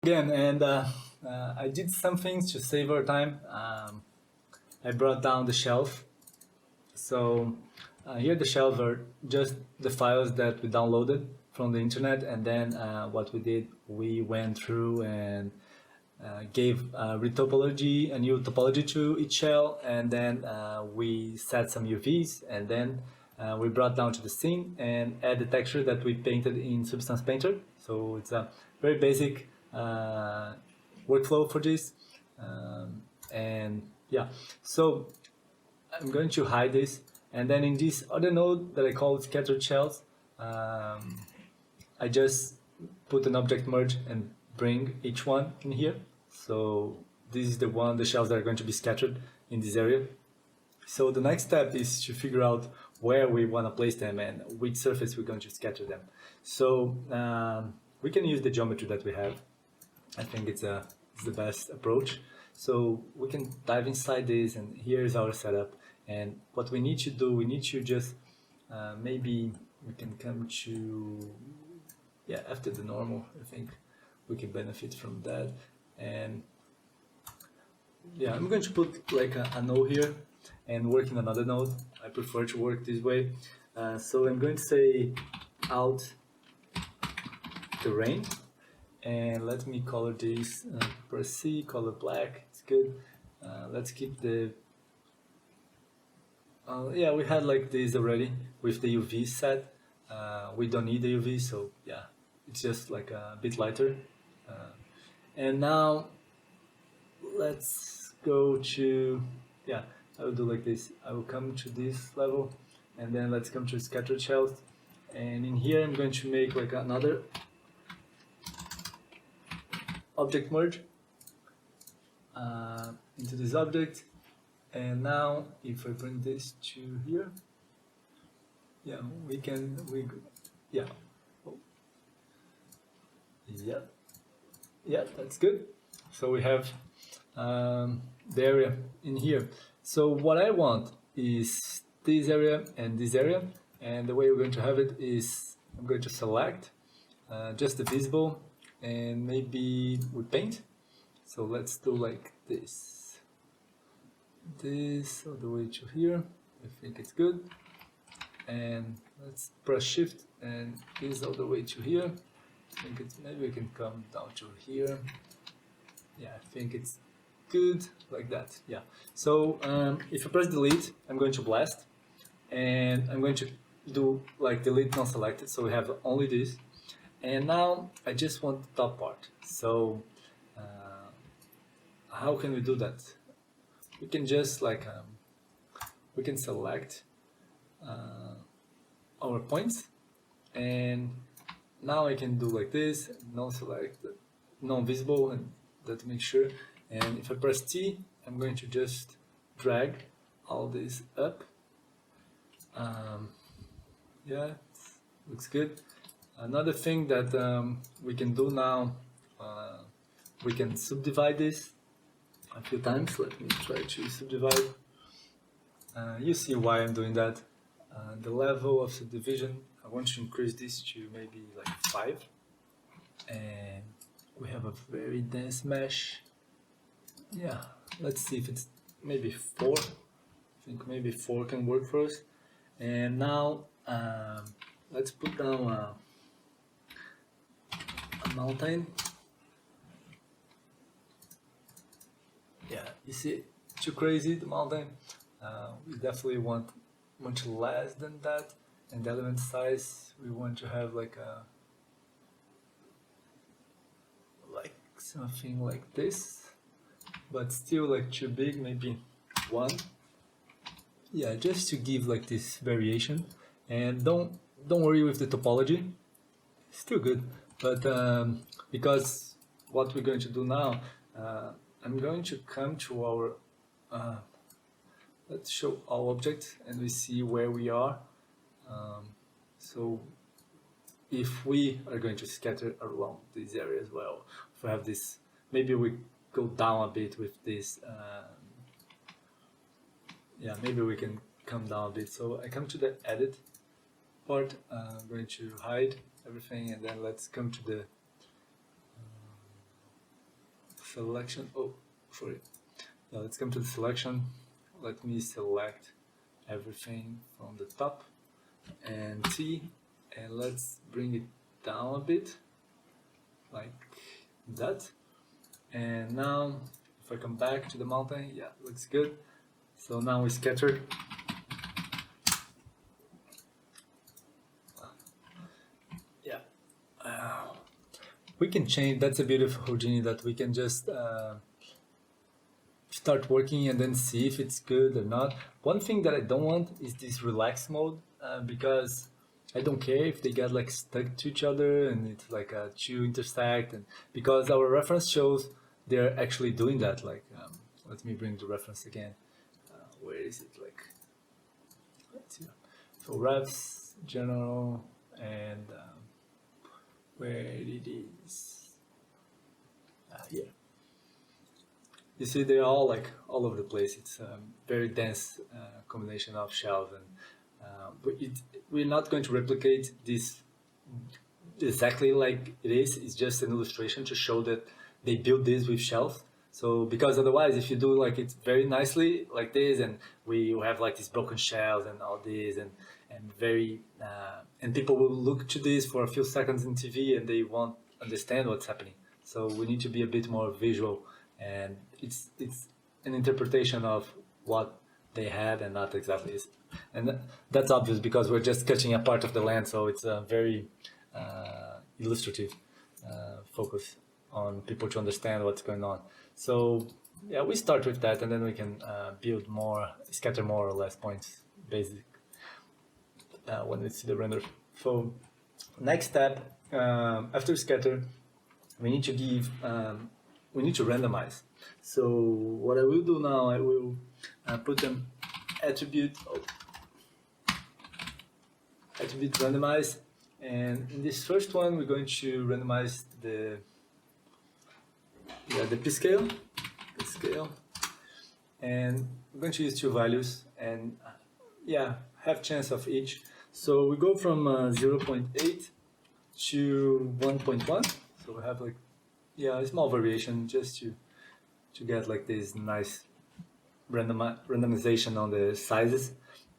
Again, and I did some things to save our time. I brought down the shelf. So here the shelves are just the files that we downloaded from the internet, and then what we did, we went through and gave a new topology to each shell, and then we set some UVs, and then we brought down to the scene and add the texture that we painted in Substance Painter. So it's a very basic workflow for this, and yeah. So I'm going to hide this, and then in this other node that I call scattered shells, I just put an object merge and bring each one in here. So this is the shells that are going to be scattered in this area. So the next step is to figure out where we want to place them and which surface we're going to scatter them. So we can use the geometry that we have. I think it's the best approach. So we can dive inside this, and here's our setup. And what we need to do, we need to just maybe we can come to after the normal. I think we can benefit from that. And I'm going to put like a node here and work in another node. I prefer to work this way. So I'm going to say out terrain, and let me color this press C, color black. It's good. Let's keep the we had like this already with the UV set. We don't need the UV, so it's just like a bit lighter. And now let's go to I will do like this. I will come to this level, and then let's come to scattered shells, and in here I'm going to make like another object merge into this object. And now if I bring this to here, that's good. So we have the area in here. So what I want is this area and this area, and the way we're going to have it is I'm going to select just the visible, and maybe we paint. So let's do like this all the way to here. I think it's good. And let's press shift and this all the way to here. I think it's, maybe we can come down to here. I think it's good like that. So if I press delete, I'm going to blast, and I'm going to do like delete non-selected, so we have only this. And now I just want the top part. So how can we do that? We can just like we can select our points, and now I can do like this, non-select, non-visible, and that makes sure. And if I press T, I'm going to just drag all this up. Looks good. Another thing that we can do now, we can subdivide this a few times. Let me try to subdivide. You see why I'm doing that. The level of subdivision, I want to increase this to maybe like 5. And we have a very dense mesh. Let's see if it's maybe 4. I think maybe 4 can work for us. And now let's put down a mountain. You see, too crazy, the mountain. We definitely want much less than that. And the element size, we want to have like something like this, but still like too big, maybe 1. Just to give like this variation. And don't worry with the topology, still good. But because what we're going to do now, I'm going to come to our let's show our object, and we see where we are. So if we are going to scatter around this area as well, if we have this, maybe we go down a bit with this. Maybe we can come down a bit. So I come to the edit part. I'm going to hide everything, and then let's come to the selection. Oh, sorry. Let's come to the selection. Let me select everything from the top and T, and let's bring it down a bit like that. And now if I come back to the mountain, yeah, looks good. So now we scatter. Yeah, we can change. That's a beauty of Houdini, that we can just start working and then see if it's good or not. One thing that I don't want is this relax mode, because I don't care if they get like stuck to each other and it's like two intersect, and because our reference shows they're actually doing that. Like, let me bring the reference again. Where is it? Like, let's see. So refs, general, and where it is? Here. You see, they're all like all over the place. It's a very dense combination of shells, and we're not going to replicate this exactly like it is. It's just an illustration to show that they built this with shells. So because otherwise, if you do like it very nicely like this, and we have like these broken shells and all this, and very and people will look to this for a few seconds in TV and they won't understand what's happening. So we need to be a bit more visual, and it's an interpretation of what they had and not exactly is. And that's obvious because we're just cutting a part of the land, so it's a very illustrative focus on people to understand what's going on. So yeah, we start with that, and then we can build more, scatter more or less points basic when we see the render. So next step, after scatter, we need to give we need to randomize. So what I will do now, I will put an attribute randomize, and in this first one we're going to randomize the p scale, and we're going to use two values, and half chance of each. So we go from 0.8 to 1.1. So we have like a small variation just to get like this nice randomization on the sizes.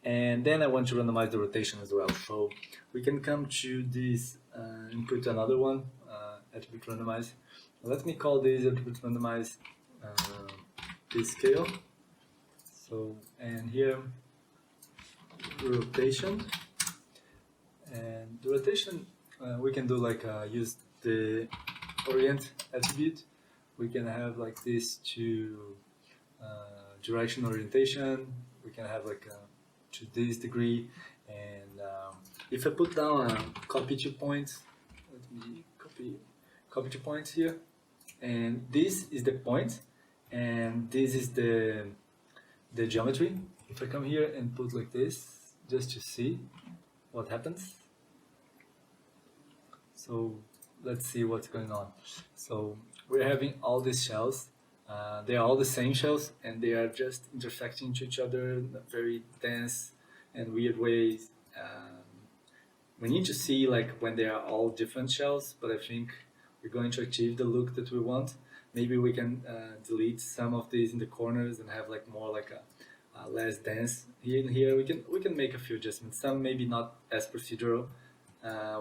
And then I want to randomize the rotation as well. So we can come to this and put another one, attribute randomize. Let me call this attribute randomize p scale. So, and here rotation, and the rotation we can do like use the orient attribute. We can have like this to direction orientation. We can have like to this degree, and if I put down copy 2 points, let me copy 2 points here, and this is the point, and this is the geometry. If I come here and put like this, just to see what happens. So let's see what's going on. So we're having all these shells. They are all the same shells, and they are just intersecting to each other in a very dense and weird ways. We need to see like when they are all different shells, but I think we're going to achieve the look that we want. Maybe we can delete some of these in the corners and have like more like a less dense. Here we can make a few adjustments. Some maybe not as procedural.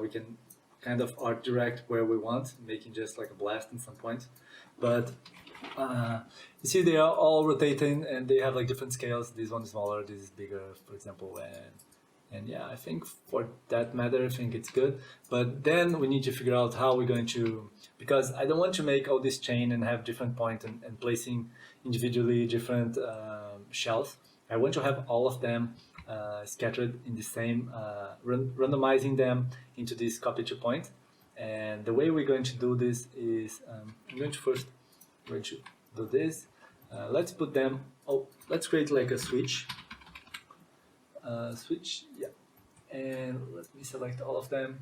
We can kind of art direct where we want, making just like a blast in some point. But you see, they are all rotating and they have like different scales. This one is smaller, this is bigger, for example, and yeah, I think for that matter, I think it's good. But then we need to figure out how we're going to, because I don't want to make all this chain and have different points and placing individually different shells. I want to have all of them scattered in the same, randomizing them into this copy 2 point. And the way we're going to do this is, I'm going to do this. Let's put them, let's create like a switch. And let me select all of them,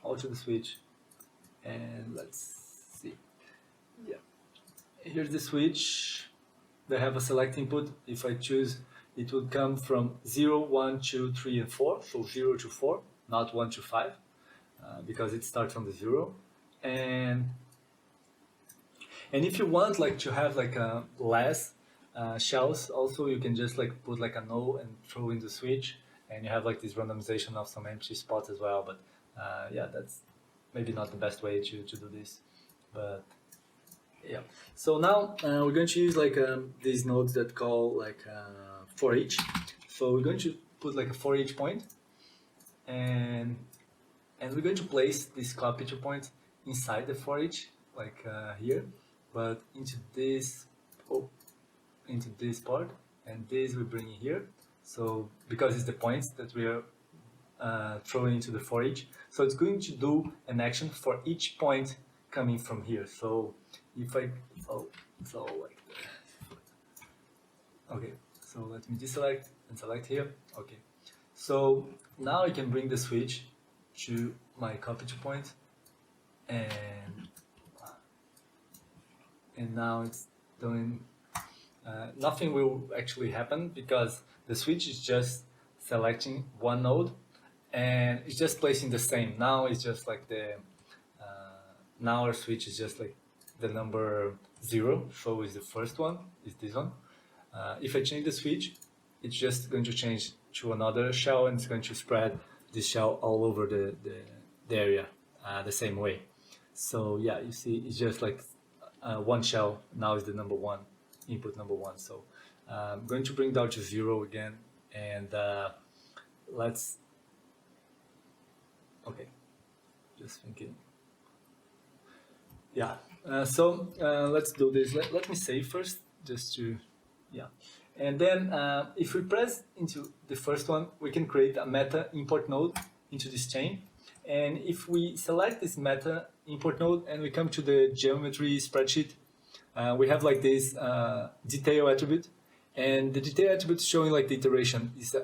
all to the switch, and let's see. Here's the switch. They have a select input. If I choose, it would come from 0, 1, 2, 3, and 4. So 0 to 4, not 1 to 5, because it starts from the 0. And And if you want like to have like less shells, also you can just like put like a no and throw in the switch, and you have like this randomization of some empty spots as well. But yeah, that's maybe not the best way to do this, but yeah. So now we're going to use like these nodes that call like for each. So we're going to put like a for each point, and we're going to place this copy to point inside the for each, like here, but into this part, and this we bring in here. So because it's the points that we are throwing into the for each, so it's going to do an action for each point coming from here. So if I so like that. Okay, so let me deselect and select here. Okay, so now I can bring the switch to my copy to point, and now it's doing nothing will actually happen because the switch is just selecting one node and it's just placing the same. Now it's just like the now our switch is just like the number 0, so is the first one, is this one. If I change the switch, it's just going to change to another shell, and it's going to spread this shell all over the area the same way. So yeah, you see it's just like one shell now is the number 1, input number 1. So I'm going to bring down to 0 again, and let's, okay, just thinking. Yeah, so let's do this. Let me save first, just to, yeah. And then if we press into the first one, we can create a meta import node into this chain. And if we select this meta import node and we come to the geometry spreadsheet, we have like this detail attribute. And the detail attribute showing like the iteration is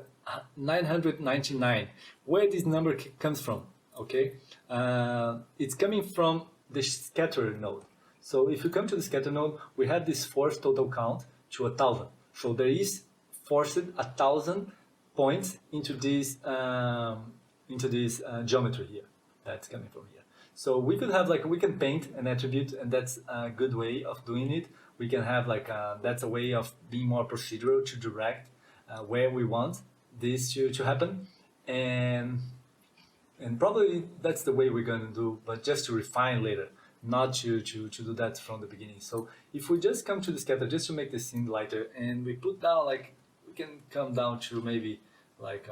999. Where this number comes from, okay? It's coming from the scatter node. So if you come to the scatter node, we have this force total count to 1,000. So there is forced 1,000 points into this geometry here. That's coming from here. So we could have like, we can paint an attribute, and that's a good way of doing it. We can have like, that's a way of being more procedural to direct where we want this to happen. And probably that's the way we're going to do, but just to refine later, not to do that from the beginning. So if we just come to the scatter, just to make the scene lighter, and we put down like, we can come down to maybe like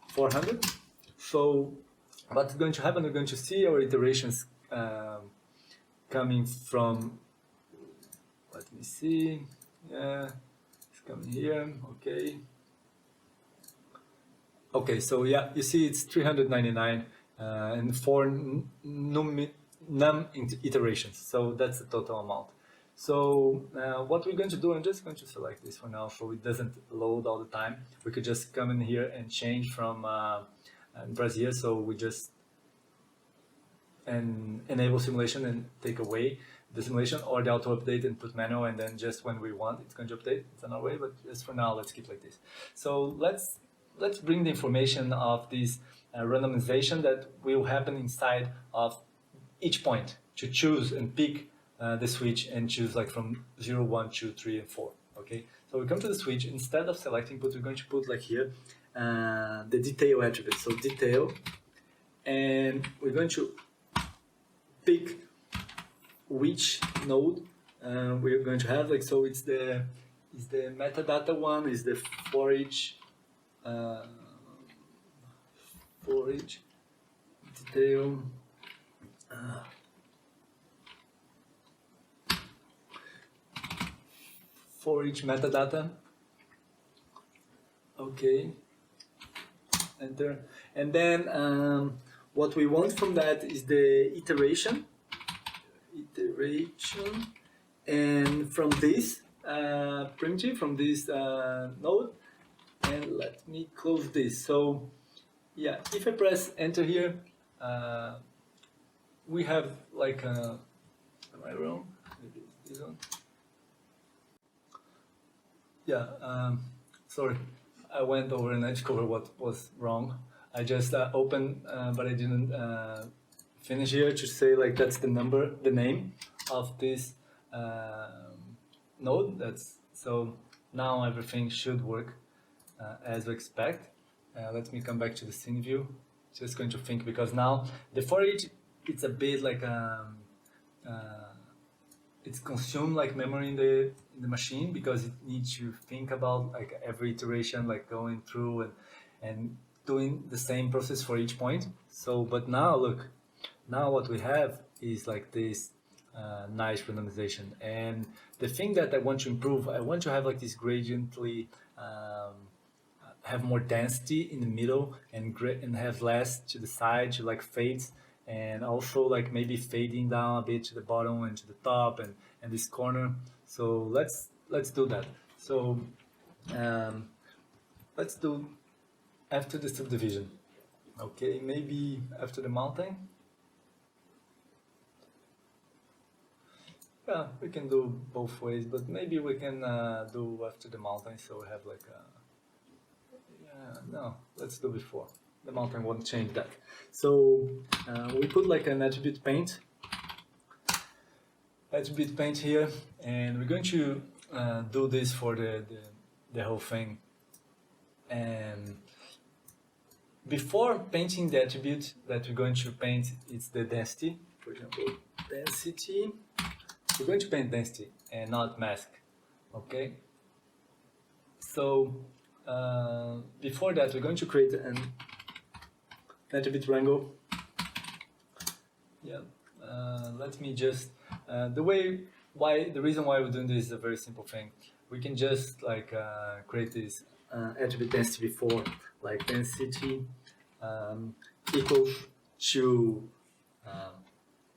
400. So what's going to happen, we're going to see our iterations coming from, let me see, yeah, it's coming here, okay. Okay, so yeah, you see it's 399 and 4 num iterations, so that's the total amount. So what we're going to do, I'm just going to select this for now so it doesn't load all the time. We could just come in here and change from and press here, so we just enable simulation and take away the simulation, or the auto update and put manual, and then just when we want it's going to update. It's another way, but just for now let's keep like this. So let's bring the information of this randomization that will happen inside of each point to choose and pick the switch and choose like from 0, 1, 2, 3, and 4. Okay, so we come to the switch. Instead of selecting input, we're going to put like here the detail attribute. So detail, and we're going to pick which node we're going to have. Like, so it's the metadata one, is the for each detail. For each metadata. Okay, enter. And then what we want from that is the iteration, and from this primitive, from this node. And let me close this. So yeah, if I press enter here, we have like am I wrong? Maybe it's this one. Yeah, sorry, I went over and I discovered what was wrong. I just opened, but I didn't finish here to say like that's the number, the name of this node. So now everything should work as we expect. Let me come back to the scene view. Just going to think, because now the for each, it's a bit like it's consumed like memory in the machine, because it needs to think about like every iteration, like going through and doing the same process for each point. So, but now look, now what we have is like this nice randomization. And the thing that I want to improve, I want to have like this gradiently have more density in the middle and have less to the side, to like fades, and also like maybe fading down a bit to the bottom and to the top and this corner. So let's do that. So let's do after the subdivision. Okay, maybe after the mountain. Yeah, we can do both ways, but maybe we can do after the mountain, so we have like a... no, let's do before. The mountain won't change that. So we put like an attribute paint here, and we're going to do this for the whole thing. And before painting the attribute that we're going to paint, it's the density. For example, density. We're going to paint density and not mask. Okay. So before that, we're going to create an attribute wrangle. Yeah. Let me just the reason why we're doing this is a very simple thing. We can just like create this attribute density before, like density equals to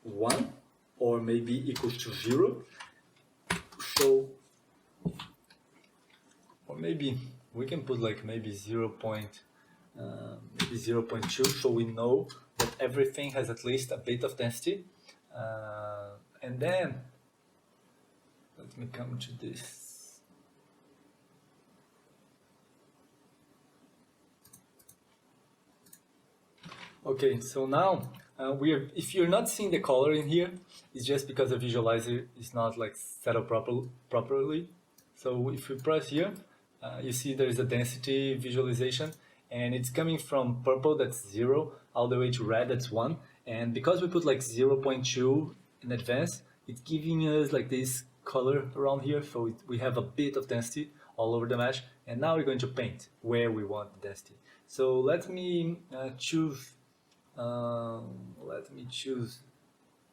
1 or maybe equals to 0. So, or maybe we can put like maybe 0.2, so we know that everything has at least a bit of density. And then let me come to this. Okay, so now if you're not seeing the color in here, it's just because the visualizer is not like set up properly. So if we press here, you see there is a density visualization, and it's coming from purple, that's 0, all the way to red, that's 1. And because we put like 0.2 in advance, it's giving us like this color around here, so we have a bit of density all over the mesh. And now we're going to paint where we want the density. So let me choose.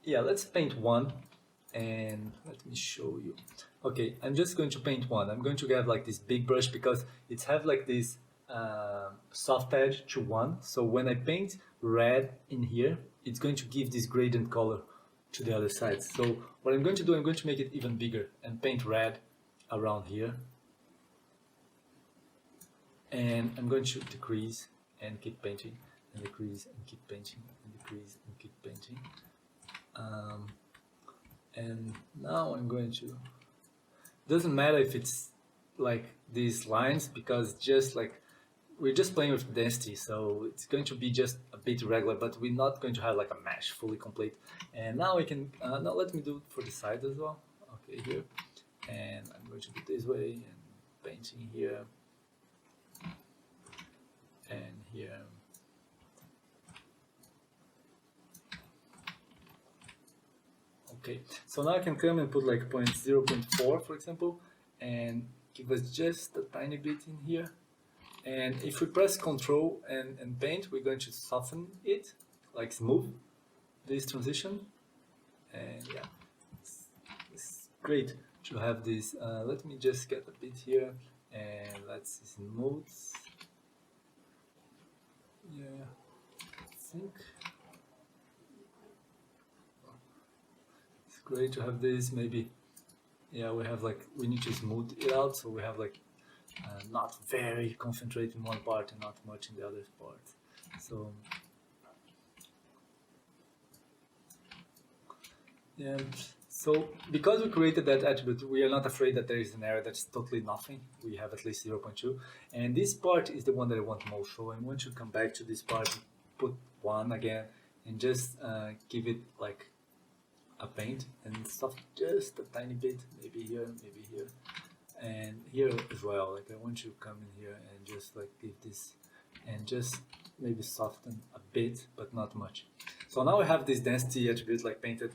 Yeah, let's paint 1, and let me show you. Okay, I'm just going to paint 1. I'm going to get like this big brush because it's have like this soft edge to 1. So when I paint red in here, it's going to give this gradient color to the other side. So what I'm going to do, I'm going to make it even bigger and paint red around here. And I'm going to decrease and keep painting, and decrease and keep painting, and decrease and keep painting. And now I'm going to, doesn't matter if it's like these lines, because just like we're just playing with density, so it's going to be just a bit irregular, but we're not going to have like a mesh fully complete. And now we can, now let me do it for the side as well. Okay, here, and I'm going to do this way, and painting here and here. Okay, so now I can come and put like 0.4 for example, and give us just a tiny bit in here. And if we press Ctrl and paint, we're going to soften it, like smooth this transition. And yeah, it's great to have this. Let me just get a bit here, and let's smooth. Yeah, I think it's great to have this. Maybe, yeah, we have like, we need to smooth it out, so we have like not very concentrated in one part and not much in the other part. So yeah, so because we created that attribute, we are not afraid that there is an error that's totally nothing. We have at least 0.2, and this part is the one that I want most. So I'm going to come back to this part, put 1 again, and just give it like a paint and soften just a tiny bit, maybe here, and here as well. Like I want you to come in here and just like give this, and just maybe soften a bit, but not much. So now I have this density attribute like painted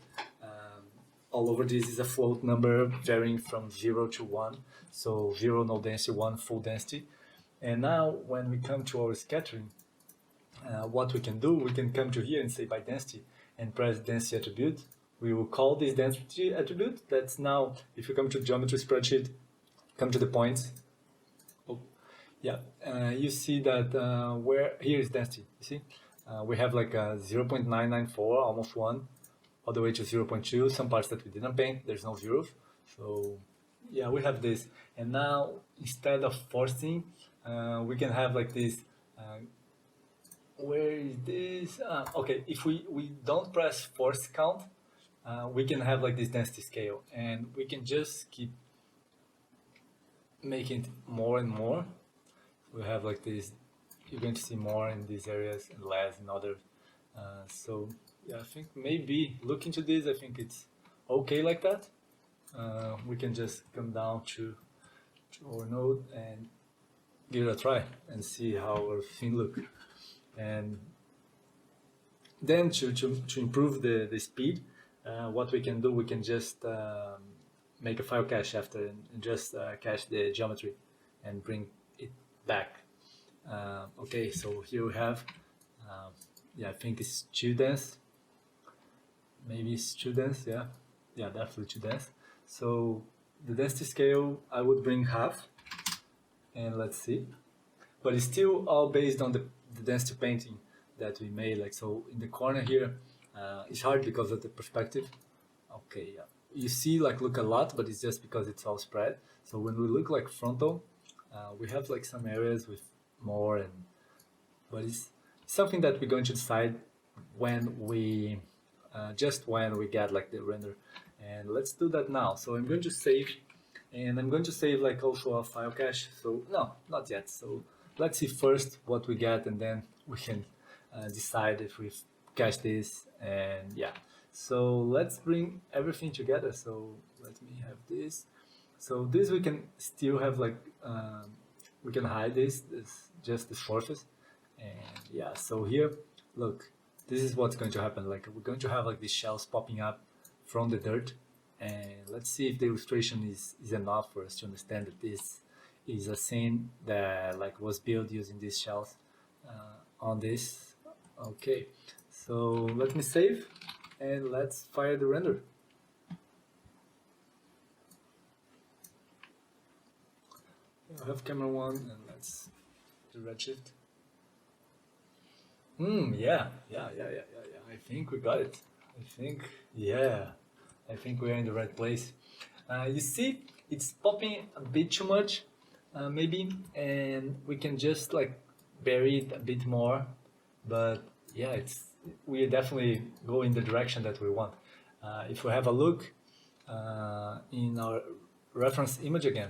all over. This is a float number varying from 0 to 1. So 0 no density, 1 full density. And now when we come to our scattering, what we can do, we can come to here and say by density and press density attribute. We will call this density attribute. That's now, if you come to geometry spreadsheet, come to the points. Oh, yeah, you see that where here is density. You see, we have like a 0.994, almost 1, all the way to 0.2. Some parts that we didn't paint, there's no zeros. So yeah, we have this. And now instead of forcing, we can have like this. Where is this? Okay, if we don't press force count, we can have like this density scale, and we can just keep making it more and more. We have like this, you're going to see more in these areas and less in others. So yeah, I think maybe look into this. I think it's okay like that. We can just come down to our node and give it a try and see how our thing look. And then to improve the speed, what we can do, we can just make a file cache after and just cache the geometry and bring it back. Okay, so here we have, yeah, I think it's too dense. Maybe it's too dense, yeah, definitely too dense. So the density scale, I would bring half, and let's see. But it's still all based on the density painting that we made. Like, so in the corner here, it's hard because of the perspective. Okay, yeah. You see, like, look a lot, but it's just because it's all spread. So when we look like frontal, we have like some areas with more, but it's something that we're going to decide when we, just when we get like the render. And let's do that now. So I'm going to save, and I'm going to save like also a file cache. So no, not yet. So let's see first what we get, and then we can decide if we cache this. And yeah, so let's bring everything together. So let me have this. So this we can still have like, we can hide this just the surface. And yeah, so here, look, this is what's going to happen. Like, we're going to have like these shells popping up from the dirt, and let's see if the illustration is enough for us to understand that this is a scene that like was built using these shells on this. Okay, so let me save and let's fire the render. I have camera 1 and let's do Redshift. Yeah. I think we got it. I think we're in the right place. You see, it's popping a bit too much, maybe, and we can just like bury it a bit more. But yeah, we definitely go in the direction that we want. If we have a look in our reference image again,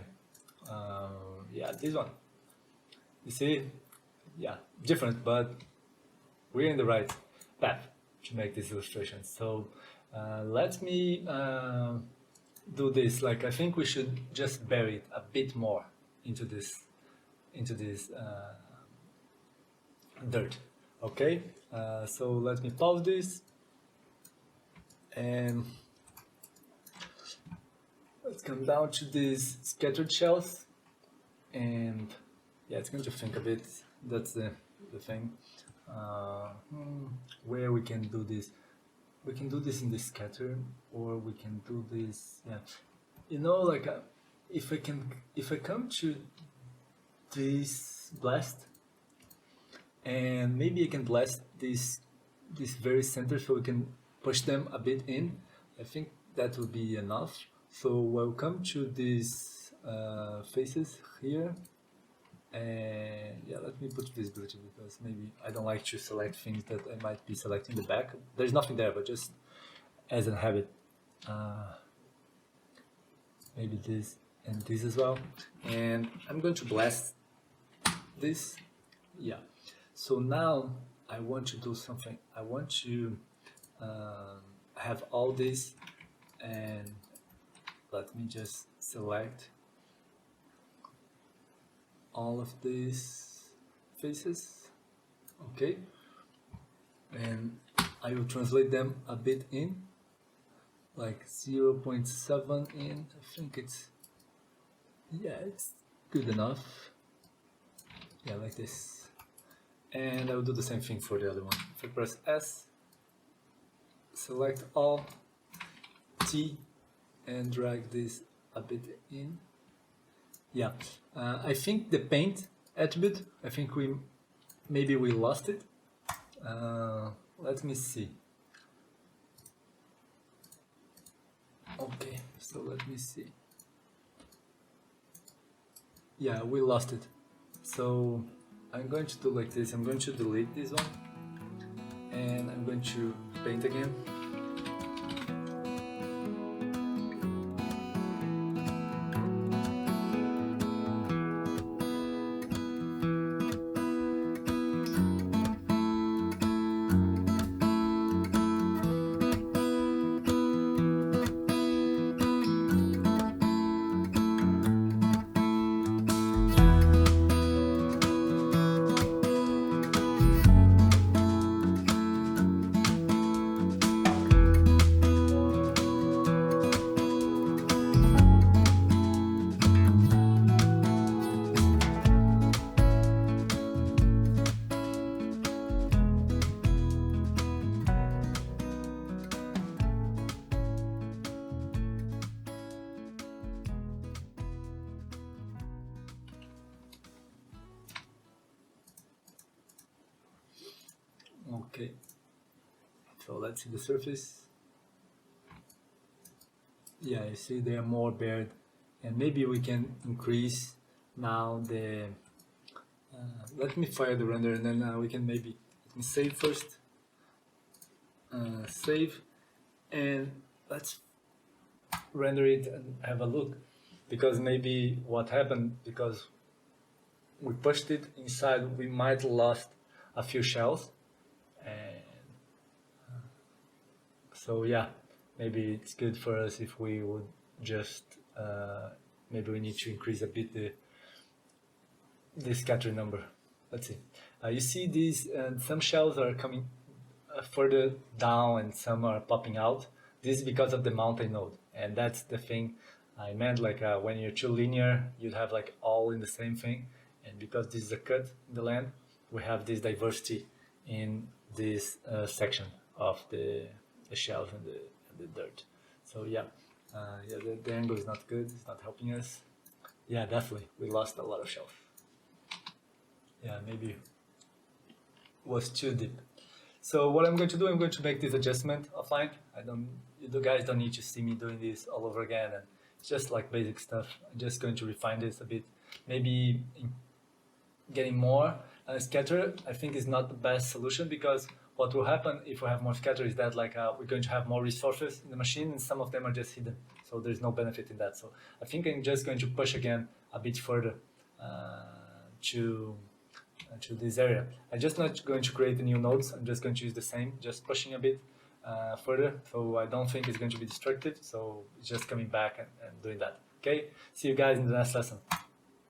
yeah, this one. You see, yeah, different, but we're in the right path to make this illustration. So let me do this. Like, I think we should just bury it a bit more into this dirt. Okay, so let me pause this and let's come down to these scattered shells, and yeah, it's going to think a bit. That's the thing. Where we can do this, we can do this in the scatter, or we can do this, yeah, you know, like if I come to this blast, and maybe I can blast this very center, so we can push them a bit in. I think that will be enough. So we'll come to these faces here. And yeah, let me put visibility, because maybe I don't like to select things that I might be selecting the back. There's nothing there, but just as a habit. Maybe this and this as well. And I'm going to blast this. Yeah. So now I want to do something. I want to have all this, and let me just select all of these faces. Okay, and I will translate them a bit in, like 0.7 in. I think it's, yeah, it's good enough. Yeah, like this. And I will do the same thing for the other one. If I press S, select all, T, and drag this a bit in. Yeah, I think the paint attribute, I think maybe we lost it. Let me see. Okay, so let me see. Yeah, we lost it. So I'm going to do like this. I'm going to delete this one, and I'm going to paint again. Okay, so let's see the surface. Yeah, you see they are more bared, and maybe we can increase now the, let me fire the render, and then we can maybe, let me save first, save, and let's render it and have a look, because maybe what happened, because we pushed it inside, we might lost a few shells, and so yeah, maybe it's good for us if we would just maybe we need to increase a bit the scatter number. Let's see. You see these, some shells are coming further down and some are popping out. This is because of the mountain node, and that's the thing I meant, like when you're too linear, you'd have like all in the same thing, and because this is a cut in the land, we have this diversity in this section of the shells and the dirt. So yeah, yeah, the angle is not good, it's not helping us. Yeah, definitely, we lost a lot of shells. Yeah, maybe was too deep. So what I'm going to do, I'm going to make this adjustment offline. You guys don't need to see me doing this all over again, and it's just like basic stuff. I'm just going to refine this a bit. Maybe getting more scatter, I think, is not the best solution, because what will happen if we have more scatter is that like we're going to have more resources in the machine, and some of them are just hidden. So there's no benefit in that. So I think I'm just going to push again a bit further to this area. I'm just not going to create the new nodes. I'm just going to use the same, just pushing a bit further. So I don't think it's going to be destructive. So it's just coming back and doing that. Okay, see you guys in the next lesson.